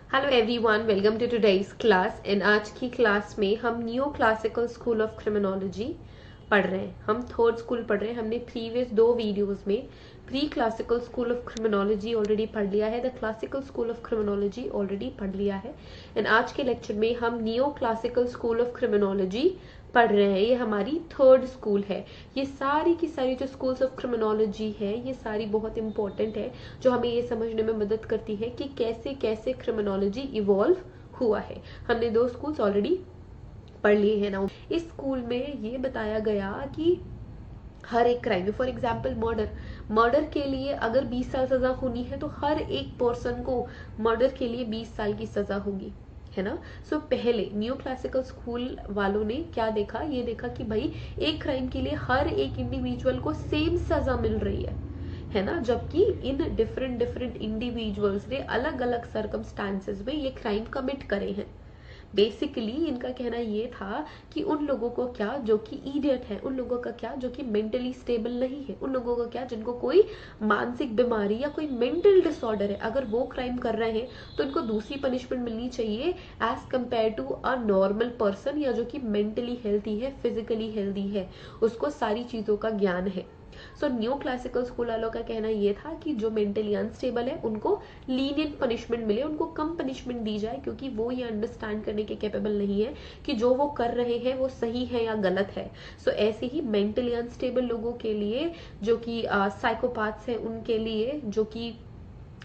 Hello everyone, welcome to today's class. And आज की class में हम new classical school of criminology पढ़ रहे हैं। हम थर्ड स्कूल पढ़ रहे हैं। हमने प्रीवियस दो वीडियोस में pre classical school of criminology already पढ़ लिया है, the classical school of criminology already पढ़ लिया है। एंड आज के लेक्चर में हम new classical school of criminology पढ़ रहे हैं। ये हमारी थर्ड स्कूल है। ये सारी की सारी जो स्कूल्स ऑफ क्रिमिनोलॉजी है, ये सारी बहुत इंपॉर्टेंट है, जो हमें ये समझने में मदद करती है कि कैसे कैसे क्रिमिनोलॉजी इवॉल्व हुआ है। हमने दो स्कूल्स ऑलरेडी पढ़ लिए हैं ना। इस स्कूल में ये बताया गया कि हर एक क्राइम में, फॉर एग्जाम्पल मर्डर के लिए अगर 20 साल सजा होनी है तो हर एक पर्सन को मर्डर के लिए 20 साल की सजा होगी, है ना। सो पहले न्यू क्लासिकल स्कूल वालों ने क्या देखा, ये देखा कि भाई एक क्राइम के लिए हर एक इंडिविजुअल को सेम सजा मिल रही है ना, जबकि इन डिफरेंट डिफरेंट इंडिविजुअल्स ने अलग अलग सर्कमस्टांसेस में ये क्राइम कमिट करे हैं। बेसिकली इनका कहना ये था कि उन लोगों को क्या जो कि इडियट है, उन लोगों का क्या जो कि मेंटली स्टेबल नहीं है, उन लोगों का क्या जिनको कोई मानसिक बीमारी या कोई मेंटल डिसऑर्डर है, अगर वो क्राइम कर रहे हैं तो इनको दूसरी पनिशमेंट मिलनी चाहिए as compared to a normal person, या जो कि मेंटली हेल्थी है, फिजिकली हेल्थी है, उसको सारी चीजों का ज्ञान है। सो न्यू क्लासिकल स्कूल वालों का कहना ये था कि जो मेंटली अनस्टेबल है उनको लीनियंट पनिशमेंट मिले, उनको कम पनिशमेंट दी जाए, क्योंकि वो ये अंडरस्टैंड करने के कैपेबल नहीं है कि जो वो कर रहे हैं वो सही है या गलत है। सो ऐसे ही मेंटली अनस्टेबल लोगों के लिए, जो कि साइकोपाथ्स हैं, उनके लिए जो कि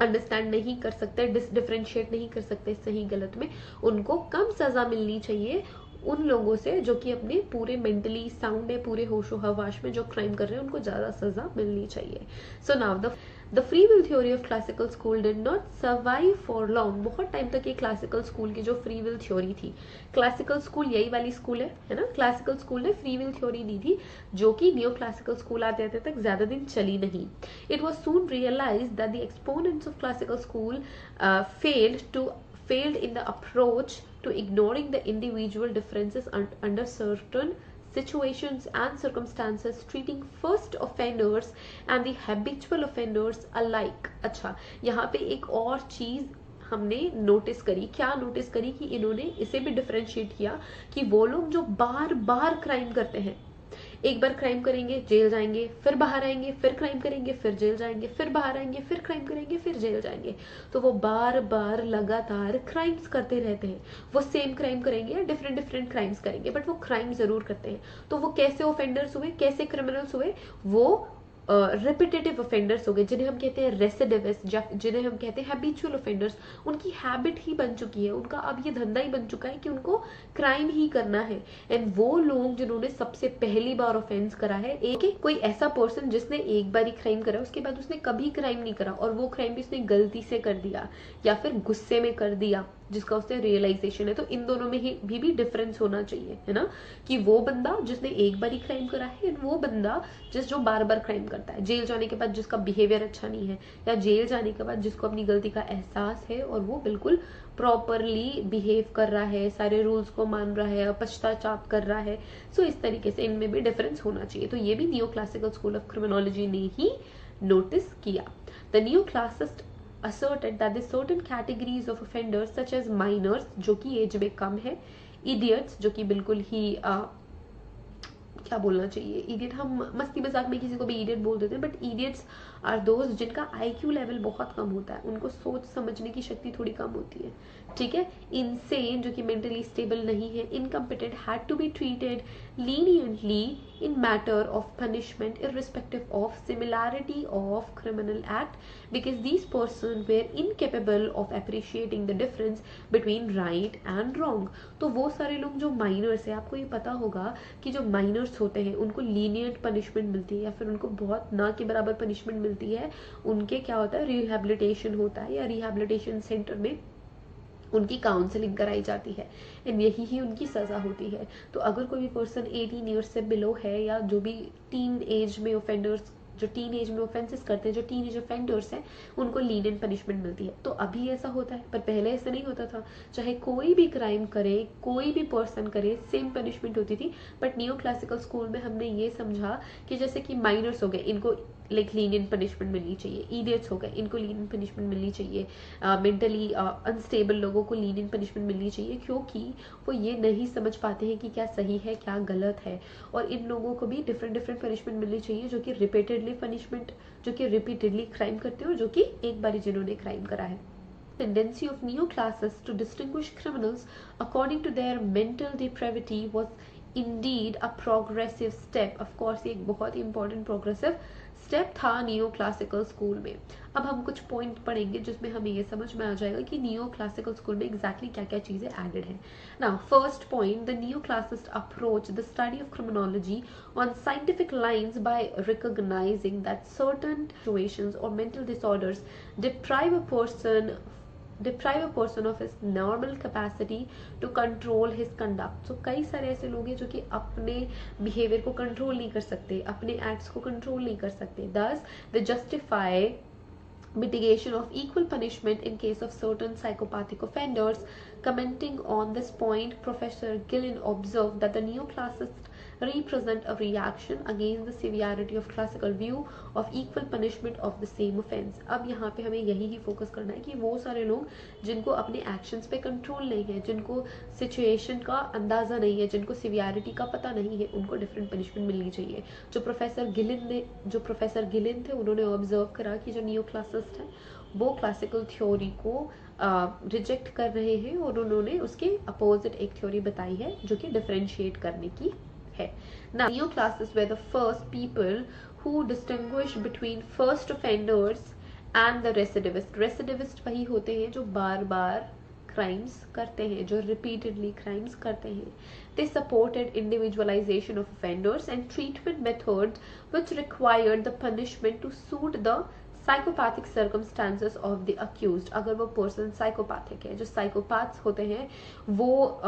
अंडरस्टैंड नहीं कर सकते, डिफरेंशिएट नहीं कर सकते सही गलत में, उनको कम सजा मिलनी चाहिए उन लोगों से जो कि अपने पूरे मेंटली साउंड है, पूरे होशो हवाश में जो क्राइम कर रहे हैं उनको ज्यादा सजा मिलनी चाहिए। So now the free will theory of classical school did not survive for long. बहुत टाइम तक ये क्लासिकल स्कूल की जो फ्री विल थ्योरी थी, क्लासिकल स्कूल यही वाली स्कूल है ना, क्लासिकल स्कूल ने फ्री विल थ्योरी दी थी, जो कि न्यू क्लासिकल स्कूल आते आते तक ज्यादा दिन चली नहीं। It was soon realise that the exponents of classical school failed in the approach to ignoring the individual differences under certain situations and circumstances, treating first offenders and the habitual offenders alike। अच्छा, यहाँ पे एक और चीज हमने notice करी। क्या notice करी कि इन्होंने इसे भी डिफरेंशिएट किया कि वो लोग जो बार बार क्राइम करते हैं, एक बार क्राइम करेंगे जेल जाएंगे, फिर बाहर आएंगे, फिर क्राइम करेंगे, फिर जेल जाएंगे, फिर बाहर आएंगे, फिर क्राइम करेंगे, फिर जेल जाएंगे, तो वो बार बार लगातार क्राइम्स करते रहते हैं। वो सेम क्राइम करेंगे या डिफरेंट डिफरेंट क्राइम्स करेंगे, बट वो क्राइम जरूर करते हैं। तो वो कैसे ऑफेंडर्स हुए, कैसे क्रिमिनल्स हुए, वो रिपीटेटिव ऑफेंडर्स हो गए, जिन्हें हम कहते हैं रेसिडिविस्ट, जिन्हें हम कहते हैं हैबिचुअल ऑफेंडर्स। उनकी हैबिट ही बन चुकी है, उनका अब ये धंधा ही बन चुका है कि उनको क्राइम ही करना है। एंड वो लोग जिन्होंने सबसे पहली बार ऑफेंस करा है, एक कोई ऐसा पर्सन जिसने एक बार ही क्राइम करा, उसके बाद उसने कभी क्राइम नहीं करा, और वो क्राइम भी उसने गलती से कर दिया या फिर गुस्से में कर दिया, जिसका उसने रियलाइजेशन है, तो इन दोनों में ही भी डिफरेंस होना चाहिए, है ना, कि वो बंदा जिसने एक बार ही क्राइम करा है, वो बंदा जो बार बार क्राइम करता है, जेल जाने के बाद जिसका बिहेवियर अच्छा नहीं है, या जेल जाने के बाद जिसको अपनी गलती का एहसास है और वो बिल्कुल प्रॉपरली बिहेव कर रहा है, सारे रूल्स को मान रहा है, पश्चाताप कर रहा है। सो इस तरीके से इनमें भी डिफरेंस होना चाहिए। तो ये भी new classical school of criminology ने ही नोटिस किया। The new classist asserted that the certain categories of offenders such as minors, जो कि एज में कम है, idiots, जो कि बिल्कुल ही क्या बोलना चाहिए, इडियट हम मस्ती मजाक में किसी को भी इडियट बोल देते हैं, बट इडियट्स आर दोस्त जिनका आईक्यू लेवल बहुत कम होता है, उनको सोच समझने की शक्ति थोड़ी कम होती है, ठीक है। इनसेन, जो कि मेंटली स्टेबल नहीं है, incompetent, had to be treated leniently in matter of punishment irrespective of similarity of criminal act, because these persons were incapable of appreciating the difference between right and wrong। तो वो सारे लोग जो miners है, आपको ये पता होगा कि जो माइनर्स होते हैं उनको लीनियंट पनिशमेंट मिलती है, या फिर उनको बहुत ना के बराबर पनिशमेंट मिलती है। उनके क्या होता है, रिहेबिलिटेशन होता है, या रिहेबिलिटेशन सेंटर में उनकी काउंसलिंग कराई जाती है, एंड यही ही उनकी सजा होती है। तो अगर कोई भी पर्सन 18 ईयर्स से बिलो है, या जो भी टीन एज में ऑफेंडर्स, जो टीन एज में ऑफेंसेस करते हैं, जो टीन एज ऑफेंडर्स हैं, उनको लीनियंट पनिशमेंट मिलती है। तो अभी ऐसा होता है, पर पहले ऐसा नहीं होता था। चाहे कोई भी क्राइम करे, कोई भी पर्सन करे, सेम पनिशमेंट होती थी। बट न्यू क्लासिकल स्कूल में हमने ये समझा कि जैसे कि माइनर्स हो गए, इनको लाइक लीनियंट पनिशमेंट मिलनी चाहिए, इडियट्स हो गए इनको लीनियंट पनिशमेंट मिलनी चाहिए, मेंटली अनस्टेबल लोगों को लीनियंट पनिशमेंट मिलनी चाहिए, क्योंकि वो ये नहीं समझ पाते हैं कि क्या सही है क्या गलत है। और इन लोगों को भी डिफरेंट डिफरेंट पनिशमेंट मिलनी चाहिए, जो कि रिपीटेडली पनिशमेंट, जो कि रिपीटेडली क्राइम करते हो, जो कि एक बार जिन्होंने क्राइम करा है। Tendency of neo-classes to distinguish criminals according to their mental depravity was indeed a progressive step. Of course, ये एक बहुत ही important progressive step था नियो क्लासिकल स्कूल में। अब हम कुछ पॉइंट पढ़ेंगे जिसमें हमें ये समझ में आ जाएगा कि नियो क्लासिकल स्कूल में एग्जैक्टली क्या क्या चीजें एडेड है। Now first point, the neo classist approach the study of criminology on scientific lines by recognizing that certain situations or mental disorders deprive a person of his normal capacity to control his conduct. So कई सारे ऐसे लोग हैं जो कि अपने behaviour को control नहीं कर सकते, अपने एक्ट्स को कंट्रोल नहीं कर सकते, thus they justify mitigation of equal punishment in case of certain psychopathic offenders. Commenting on this point, Professor Gillen observed that the neoclassists represent a reaction against the severity of classical view of equal punishment of the same offense. अब यहाँ पे हमें यही ही focus करना है कि वो सारे लोग जिनको अपने एक्शंस पे कंट्रोल नहीं है, जिनको सिचुएशन का अंदाजा नहीं है, जिनको सिवियरिटी का पता नहीं है, उनको डिफरेंट पनिशमेंट मिलनी चाहिए। जो प्रोफेसर गिलिन थे उन्होंने ऑब्जर्व करा कि जो नियो क्लासिस्ट है वो क्लासिकल थ्योरी को रिजेक्ट कर रहे हैं, और उन्होंने उसके अपोजिट एक थ्योरी बताई है जो कि डिफरेंशिएट करने की है। Now, neoclassists were the first people who distinguished between first offenders and the recidivist. Recidivist वही होते हैं जो बार बार क्राइम्स करते हैं, जो रिपीटेडली क्राइम्स करते हैं। They supported individualization of offenders and treatment methods which required the punishment to suit the psychopathic circumstances of the accused. अगर वो पर्सन साइकोपैथिक है, जो साइकोपैथ्स होते हैं वो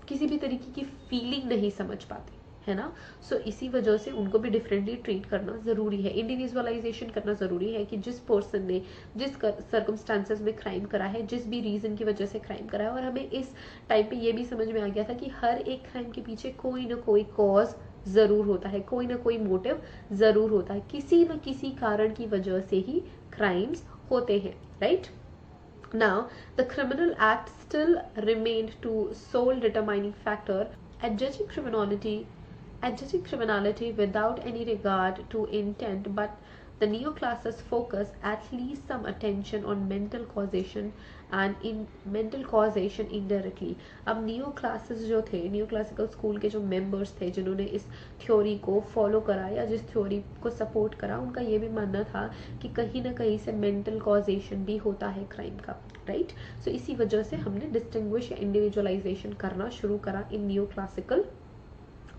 किसी भी तरीके की फीलिंग नहीं समझ पाते, है ना। सो इसी वजह से उनको भी डिफरेंटली ट्रीट करना जरूरी है, इंडिविजुअलाइजेशन करना जरूरी है कि जिस पर्सन ने जिस सर्कमस्टांसेस में क्राइम करा है, जिस भी रीजन की वजह से क्राइम करा है। और हमें इस टाइम पे ये भी समझ में आ गया था कि हर एक क्राइम के पीछे कोई ना कोई कॉज जरूर होता है, कोई ना कोई मोटिव जरूर होता है, किसी न किसी कारण की वजह से ही क्राइम्स होते हैं, right. Now, the Criminal Act still remained to sole determining factor at judging criminality without any regard to intent, but the neoclassists focus at least some attention on mental causation and in mental causation indirectly. अब neoclassists जो थे, neoclassical school के जो members थे जिन्होंने इस theory को follow करा या जिस थ्योरी को सपोर्ट करा, उनका ये भी मानना था कि कहीं ना कहीं से मेंटल कॉजेशन भी होता है क्राइम का, राइट। सो इसी वजह से हमने डिस्टिंग्विश या इंडिविजुअलाइजेशन करना शुरू करा इन neoclassical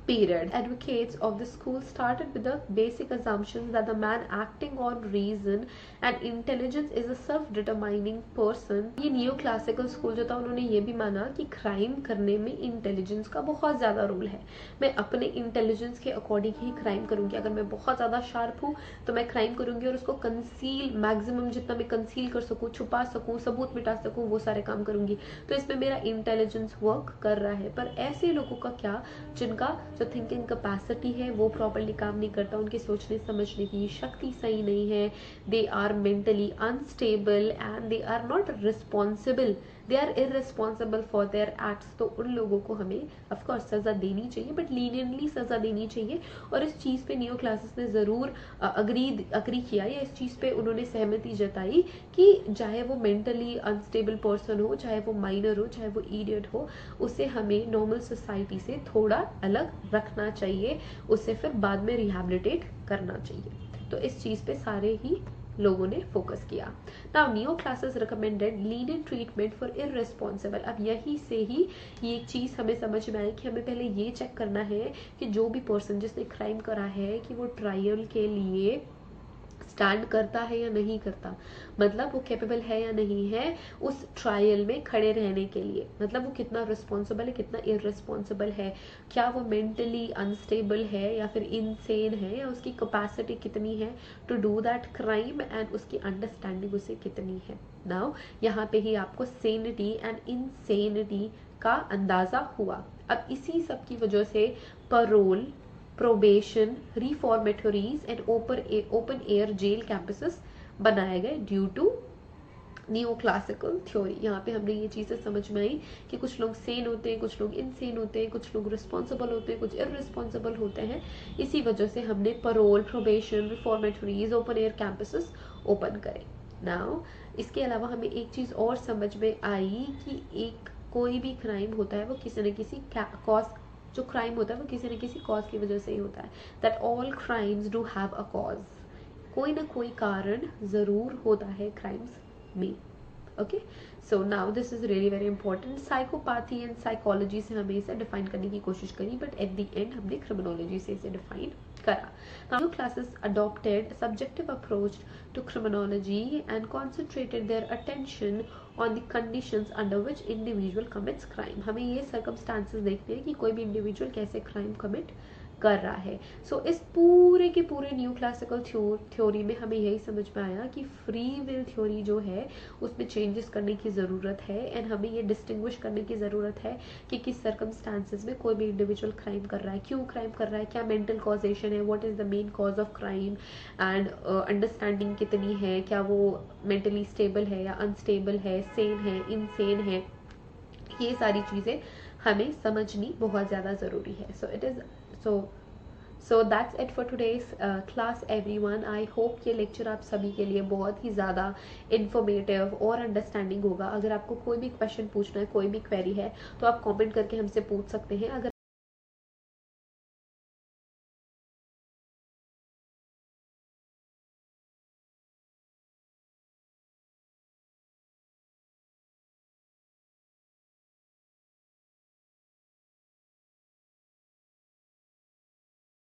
period. Advocates of the school started with the basic assumptions that the man acting on reason and intelligence is a self-determining person. ये neoclassical school जो था उन्होंने ये भी माना कि क्राइम करने में इंटेलिजेंस का बहुत ज्यादा रोल है। मैं अपने इंटेलिजेंस के अकॉर्डिंग ही क्राइम करूंगी। अगर मैं बहुत ज्यादा शार्प हूँ तो मैं क्राइम करूंगी और उसको कंसील, मैक्सिमम जितना मैं कंसील कर सकूँ, छुपा सकूँ, सबूत मिटा सकूँ, वो सारे काम करूंगी। तो इसमें मेरा इंटेलिजेंस वर्क कर रहा है। पर ऐसे लोगों का क्या जिनका जो थिंकिंग कैपेसिटी है वो प्रॉपर्ली काम नहीं करता, उनके सोचने समझने की शक्ति सही नहीं है, they are mentally unstable and they are not responsible, they are irresponsible for their acts. तो उन लोगों को हमें ऑफकोर्स सजा देनी चाहिए, बट लीनियंटली सजा देनी चाहिए। और इस चीज़ पे नियो क्लासेस ने ज़रूर अग्री किया, या इस चीज़ पे उन्होंने सहमति जताई कि चाहे वो मेंटली अनस्टेबल पर्सन हो, चाहे वो माइनर हो, चाहे वो इडियट हो, उसे हमें नॉर्मल सोसाइटी से थोड़ा अलग रखना चाहिए, उससे फिर बाद में रिहैबिलिटेट करना चाहिए। तो इस चीज़ पे सारे ही लोगों ने फोकस किया। Now neo classes recommended lenient treatment for irresponsible. अब यही से ही ये एक चीज़ हमें समझ में आई कि हमें पहले ये चेक करना है कि जो भी पर्सन जिसने क्राइम करा है कि वो ट्रायल के लिए स्टैंड करता है या नहीं करता, मतलब वो कैपेबल है या नहीं है उस ट्रायल में खड़े रहने के लिए, मतलब वो कितना रिस्पॉन्सिबल है, कितना इररिस्पॉन्सिबल है, क्या वो मेंटली अनस्टेबल है या फिर इनसेन है, या उसकी कैपेसिटी कितनी है to do that crime, and उसकी अंडरस्टैंडिंग उसे कितनी है। नाउ यहाँ पे ही आपको सेनिटी एंड इनसेनिटी का अंदाजा हुआ। अब इसी सब की वजह से parole probation, reformatories and open air jail campuses बनाए गए due to new classical theory. यहाँ पे हमने ये चीज़ें समझ में आई कि कुछ लोग सेन होते हैं, कुछ लोग इनसेन होते हैं, कुछ लोग रिस्पॉन्सिबल होते हैं, कुछ इररिस्पॉन्सिबल होते हैं। इसी वजह से हमने parole, probation, reformatories, open air campuses open करे। नाउ इसके अलावा हमें एक चीज़ और समझ में आई कि एक कोई भी क्राइम होता है वो किसी न किसी कॉज, जो क्राइम होता है वो किसी न किसी कॉज की वजह से ही होता है। That all crimes do have a cause, कोई ना कोई कारण ज़रूर होता है क्राइम्स में। Okay, so now this is really very important. Psychopathy and psychology से हमें इसे डिफाइन करने की कोशिश करी, बट एट द एंड हमने क्रिमिनोलॉजी से इसे डिफाइन करा। नाउ classes adopted subjective approach to criminology and concentrated their attention on the conditions under which individual commits crime. हमें ये सर्कमस्टांसेस देखते हैं कि कोई भी इंडिविजुअल कैसे क्राइम कमिट कर रहा है। सो इस पूरे के पूरे न्यू क्लासिकल थ्योरी में हमें यही समझ में आया कि फ्री विल थ्योरी जो है उसमें चेंजेस करने की ज़रूरत है, एंड हमें ये डिस्टिंग्विश करने की ज़रूरत है कि किस सर्कमस्टांसेस में कोई भी इंडिविजुअल क्राइम कर रहा है, क्यों क्राइम कर रहा है, क्या मेंटल कॉजेशन है, what is the main cause of crime, and understanding कितनी है, क्या वो मेंटली स्टेबल है या अनस्टेबल है, सेन है, इनसेन है। ये सारी चीज़ें हमें समझनी बहुत ज़्यादा ज़रूरी है। So it is so that's it for today's class everyone. I hope ये लेक्चर आप सभी के लिए बहुत ही ज़्यादा इन्फॉर्मेटिव और अंडरस्टैंडिंग होगा। अगर आपको कोई भी क्वेश्चन पूछना है, कोई भी क्वेरी है, तो आप कमेंट करके हमसे पूछ सकते हैं। अगर